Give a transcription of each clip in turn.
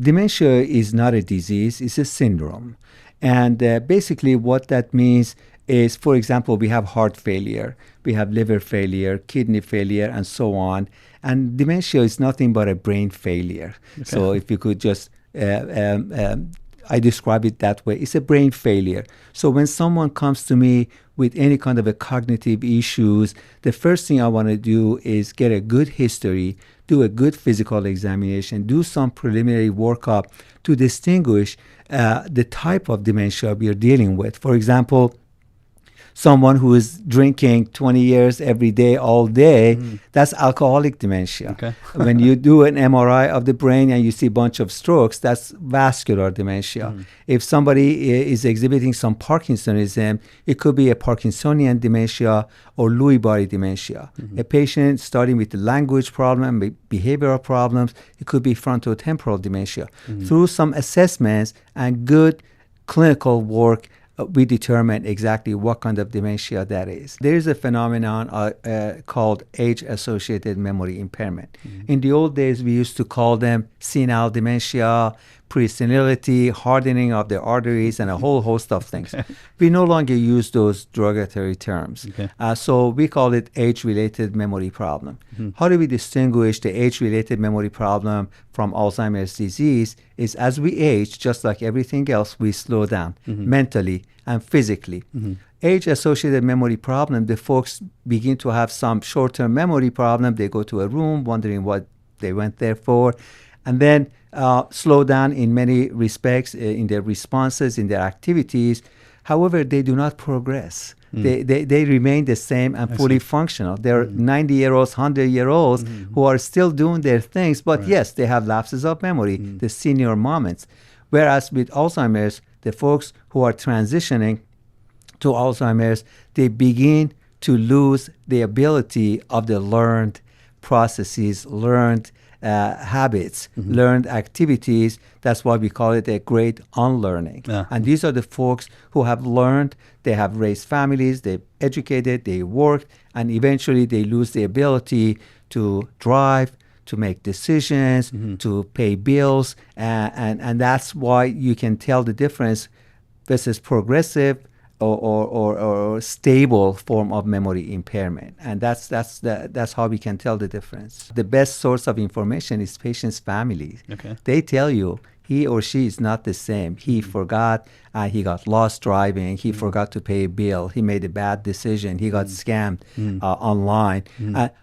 Dementia is not a disease, it's a syndrome. And basically what that means is, for example, we have heart failure, we have liver failure, kidney failure, and so on. And dementia is nothing but a brain failure. Okay. So if you could just, I describe it that way, it's a brain failure. So when someone comes to me with any kind of a cognitive issues, the first thing I want to do is get a good history, do a good physical examination, do some preliminary workup to distinguish the type of dementia we are dealing with. For example, someone who is drinking 20 years every day, all day, that's alcoholic dementia. Okay. When you do an MRI of the brain and you see a bunch of strokes, that's vascular dementia. If somebody is exhibiting some Parkinsonism, it could be a Parkinsonian dementia or Lewy body dementia. A patient starting with the language problem, behavioral problems, it could be frontotemporal dementia. Through some assessments and good clinical work, we determine exactly what kind of dementia that is. There is a phenomenon called age-associated memory impairment. In the old days, we used to call them senile dementia, pre-senility, hardening of the arteries, and a whole host of things. We no longer use those derogatory terms. So we call it age-related memory problem. How do we distinguish the age-related memory problem from Alzheimer's disease? Is as we age, just like everything else, we slow down mentally and physically. Age-associated memory problem, the folks begin to have some short-term memory problem. They go to a room wondering what they went there for, and then slow down in many respects in their responses, in their activities. However, they do not progress. They remain the same and fully functional. They're 90-year-olds, 100-year-olds who are still doing their things, but yes, they have lapses of memory, the senior moments. Whereas with Alzheimer's, the folks who are transitioning to Alzheimer's, they begin to lose the ability of the learned processes, learned habits, learned activities. That's why we call it a great unlearning. And these are the folks who have learned, they have raised families, they've educated, they worked, and eventually they lose the ability to drive, to make decisions, to pay bills. And that's why you can tell the difference versus progressive or stable form of memory impairment. And that's how we can tell the difference. The best source of information is patient's family. They tell you he or she is not the same. He forgot, he got lost driving, he forgot to pay a bill, he made a bad decision, he got scammed online.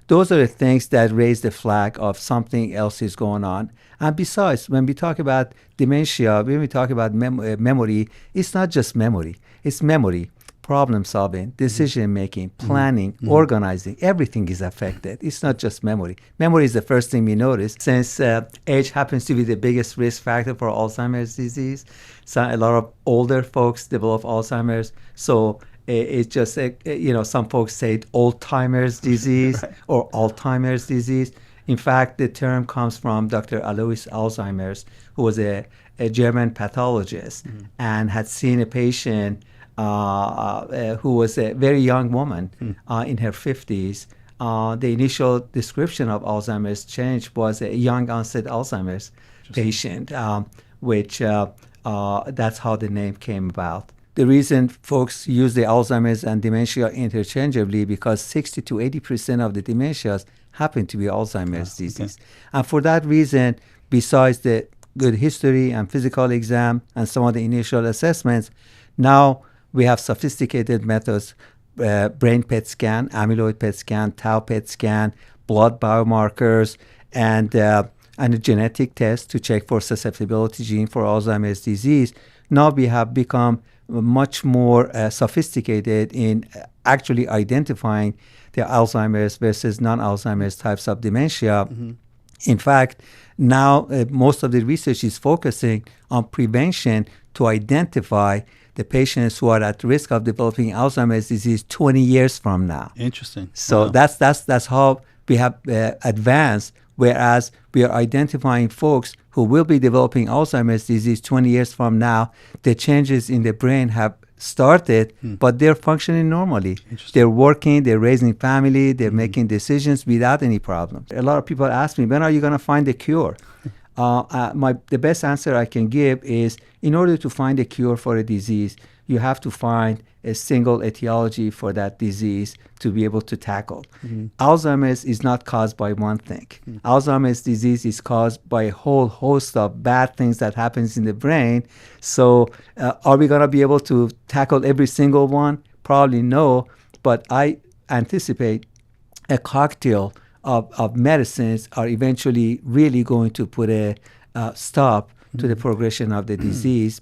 Those are the things that raise the flag of something else is going on. And besides, when we talk about dementia, when we talk about memory, it's not just memory. It's memory, problem solving, decision making, planning, organizing. Everything is affected. It's not just memory. Memory is the first thing we notice. Since age happens to be the biggest risk factor for Alzheimer's disease, so a lot of older folks develop Alzheimer's. So it's just, some folks say old-timers disease or Alzheimer's disease. In fact, the term comes from Dr. Alois Alzheimer's, who was a German pathologist and had seen a patient who was a very young woman in her 50s. The initial description of Alzheimer's change was a young onset Alzheimer's patient, which that's how the name came about. The reason folks use the Alzheimer's and dementia interchangeably because 60 to 80% of the dementias happen to be Alzheimer's disease. And for that reason, besides the good history and physical exam and some of the initial assessments, now we have sophisticated methods, brain PET scan, amyloid PET scan, tau PET scan, blood biomarkers, and a genetic test to check for susceptibility gene for Alzheimer's disease. Now we have become much more sophisticated in actually identifying the Alzheimer's versus non-Alzheimer's types of dementia. In fact, now most of the research is focusing on prevention to identify the patients who are at risk of developing Alzheimer's disease 20 years from now. Interesting. So that's how we have advanced, whereas we are identifying folks who will be developing Alzheimer's disease 20 years from now. The changes in the brain have started, but they're functioning normally. They're working, they're raising family, they're making decisions without any problem. A lot of people ask me, when are you going to find a cure? The best answer I can give is, in order to find a cure for a disease, you have to find a single etiology for that disease to be able to tackle. Alzheimer's is not caused by one thing. Alzheimer's disease is caused by a whole host of bad things that happens in the brain. So are we going to be able to tackle every single one? Probably no, but I anticipate a cocktail of medicines are eventually really going to put a stop to the progression of the disease